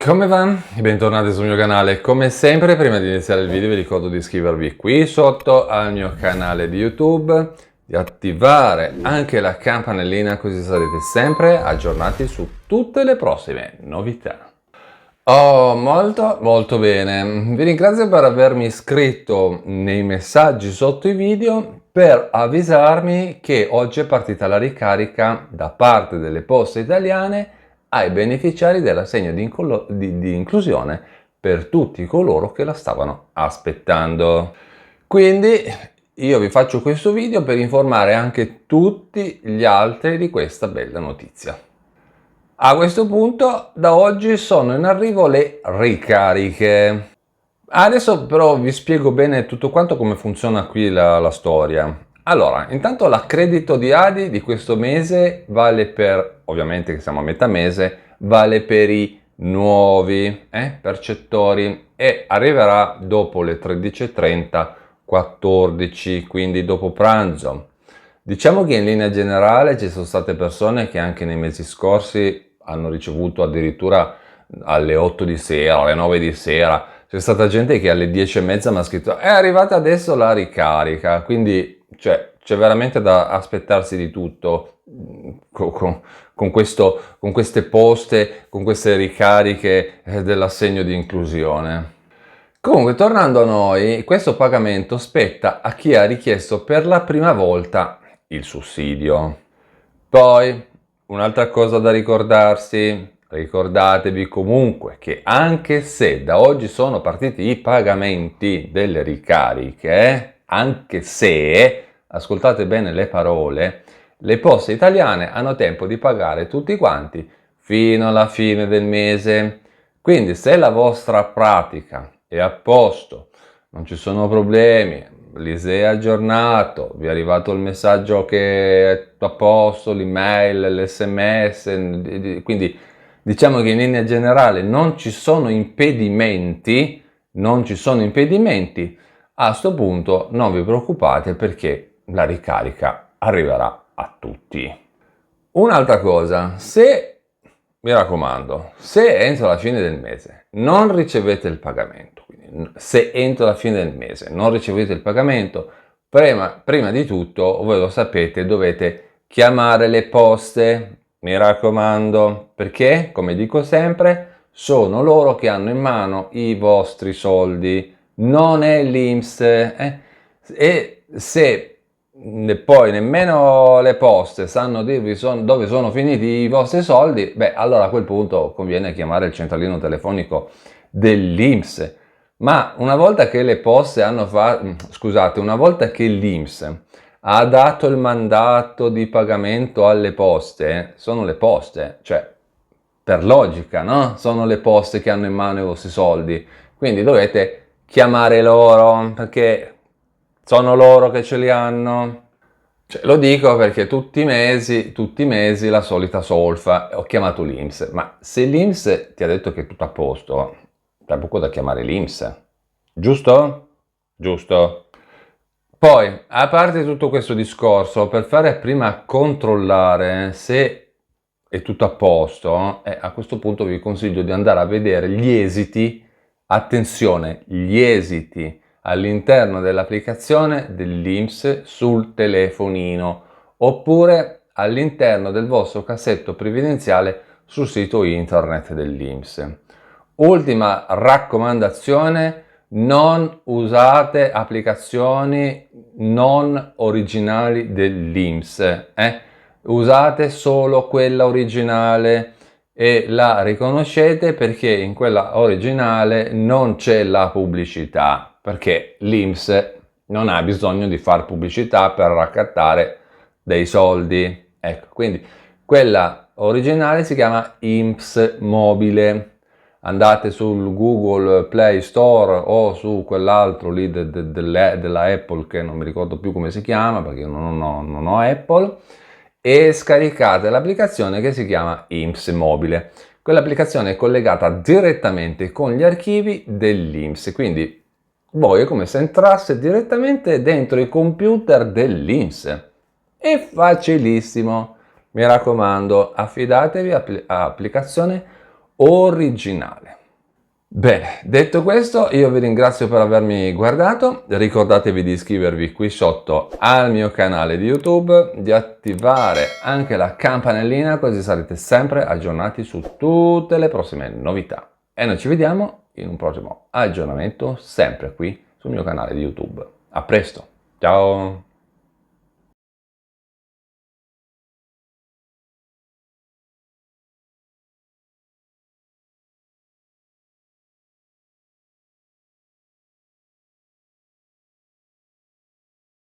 Come va? Bentornati sul mio canale. Come sempre, prima di iniziare il video vi ricordo di iscrivervi qui sotto al mio canale di YouTube, di attivare anche la campanellina così sarete sempre aggiornati su tutte le prossime novità. Oh, molto bene. Vi ringrazio per avermi iscritto nei messaggi sotto i video per avvisarmi che oggi è partita la ricarica da parte delle poste italiane ai beneficiari dell'assegno di inclusione per tutti coloro che la stavano aspettando. Quindi io vi faccio questo video per informare anche tutti gli altri di questa bella notizia. A questo punto, da oggi sono in arrivo le ricariche. Adesso però vi spiego bene tutto quanto come funziona qui la storia. Allora, intanto l'accredito di ADI di questo mese vale per, ovviamente che siamo a metà mese, vale per i nuovi percettori e arriverà dopo le 13:30, 14, quindi dopo pranzo. Diciamo che in linea generale ci sono state persone che anche nei mesi scorsi hanno ricevuto addirittura alle 8 di sera, alle 9 di sera. C'è stata gente che alle 10:30 mi ha scritto è arrivata adesso la ricarica, quindi c'è veramente da aspettarsi di tutto con queste poste, con queste ricariche dell'assegno di inclusione. Comunque, tornando a noi, questo pagamento spetta a chi ha richiesto per la prima volta il sussidio. Poi, un'altra cosa da ricordarsi, ricordatevi comunque che anche se da oggi sono partiti i pagamenti delle ricariche, anche se, ascoltate bene le parole, le poste italiane hanno tempo di pagare tutti quanti fino alla fine del mese. Quindi se la vostra pratica è a posto, non ci sono problemi, l'ISEE è aggiornato, vi è arrivato il messaggio che è a posto, l'email, l'SMS, quindi diciamo che in linea generale non ci sono impedimenti, a sto punto non vi preoccupate perché la ricarica arriverà a tutti. Un'altra cosa, mi raccomando, se entro la fine del mese non ricevete il pagamento, quindi se entro la fine del mese non ricevete il pagamento, prima di tutto, voi lo sapete, dovete chiamare le poste, mi raccomando, perché, come dico sempre, sono loro che hanno in mano i vostri soldi, non è l'INPS. E se poi nemmeno le poste sanno dirvi dove sono finiti i vostri soldi, beh, allora a quel punto conviene chiamare il centralino telefonico dell'INPS. Ma una volta che le poste hanno scusate, una volta che l'INPS ha dato il mandato di pagamento alle poste, sono le poste, cioè per logica, no? Sono le poste che hanno in mano i vostri soldi, quindi dovete chiamare loro perché sono loro che ce li hanno. Cioè, lo dico perché tutti i mesi la solita solfa, ho chiamato l'INPS, ma se l'INPS ti ha detto che è tutto a posto, c'è poco da chiamare l'INPS, giusto? Giusto. Poi, a parte tutto questo discorso, per fare prima controllare se è tutto a posto, a questo punto vi consiglio di andare a vedere gli esiti, attenzione, gli esiti all'interno dell'applicazione dell'INPS sul telefonino oppure all'interno del vostro cassetto previdenziale sul sito internet dell'INPS. Ultima raccomandazione, non usate applicazioni non originali dell'INPS, usate solo quella originale e la riconoscete perché in quella originale non c'è la pubblicità, perché l'INPS non ha bisogno di fare pubblicità per raccattare dei soldi. Ecco, quindi quella originale si chiama INPS Mobile. Andate sul Google Play Store o su quell'altro lì della Apple che non mi ricordo più come si chiama perché non ho Apple, e scaricate l'applicazione che si chiama INPS Mobile. Quell'applicazione è collegata direttamente con gli archivi dell'INPS, quindi voi è come se entrasse direttamente dentro i computer dell'INPS. È facilissimo, mi raccomando, affidatevi a applicazione originale. Bene, detto questo, io vi ringrazio per avermi guardato, ricordatevi di iscrivervi qui sotto al mio canale di YouTube, di attivare anche la campanellina così sarete sempre aggiornati su tutte le prossime novità. E noi ci vediamo in un prossimo aggiornamento sempre qui sul mio canale di YouTube. A presto, ciao!